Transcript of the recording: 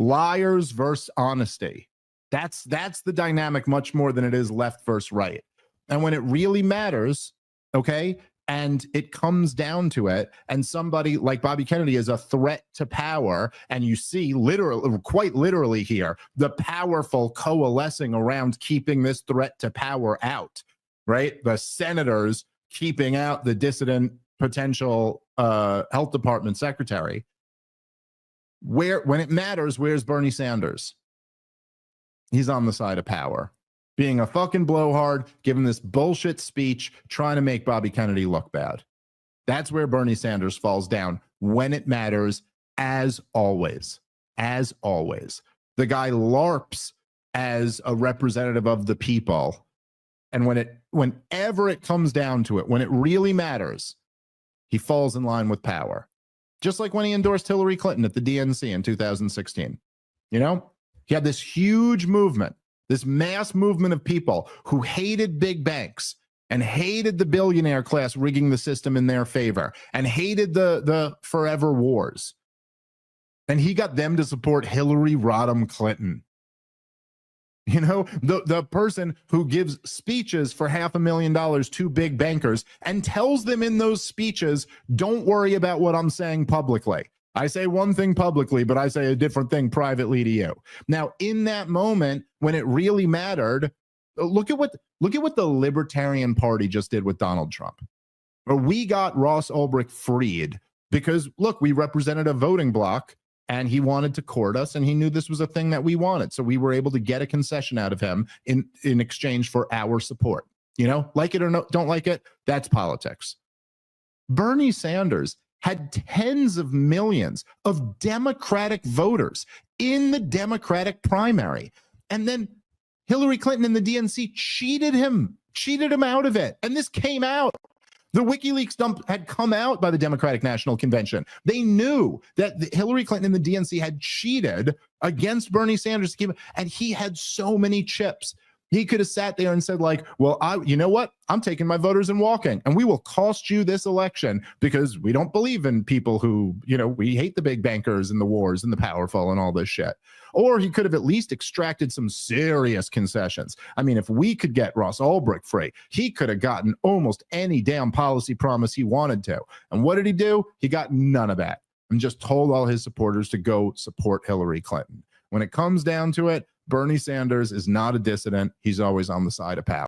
Liars versus honesty. That's the dynamic much more than it is left versus right. And when it really matters, okay, and it comes down to it, and somebody like Bobby Kennedy is a threat to power, and you see literally, quite literally here, the powerful coalescing around keeping this threat to power out, right? The senators keeping out the dissident potential health department secretary. When it matters, where's Bernie Sanders? He's on the side of power, being a fucking blowhard, giving this bullshit speech, trying to make Bobby Kennedy look bad. That's where Bernie Sanders falls down when it matters, as always. As always. The guy LARPs as a representative of the people. And whenever it comes down to it, when it really matters, he falls in line with power. Just like when he endorsed Hillary Clinton at the DNC in 2016. You know? He had this huge movement, this mass movement of people who hated big banks and hated the billionaire class rigging the system in their favor and hated the forever wars. And he got them to support Hillary Rodham Clinton. You know, the person who gives speeches for $500,000 to big bankers and tells them in those speeches, don't worry about what I'm saying publicly. I say one thing publicly, but I say a different thing privately to you. Now, in that moment, when it really mattered, look at what the Libertarian Party just did with Donald Trump. We got Ross Ulbricht freed because, look, we represented a voting bloc and he wanted to court us, and he knew this was a thing that we wanted. So we were able to get a concession out of him in exchange for our support. You know, like it or no, don't like it, that's politics. Bernie Sanders had tens of millions of Democratic voters in the Democratic primary. And then Hillary Clinton and the DNC cheated him out of it. And this came out. The WikiLeaks dump had come out by the Democratic National Convention. They knew that Hillary Clinton and the DNC had cheated against Bernie Sanders, and he had so many chips. He could have sat there and said, like, well, you know what? I'm taking my voters and walking, and we will cost you this election because we don't believe in people who, you know, we hate the big bankers and the wars and the powerful and all this shit. Or he could have at least extracted some serious concessions. I mean, if we could get Ross Ulbricht free, he could have gotten almost any damn policy promise he wanted to. And what did he do? He got none of that and just told all his supporters to go support Hillary Clinton. When it comes down to it, Bernie Sanders is not a dissident. He's always on the side of power.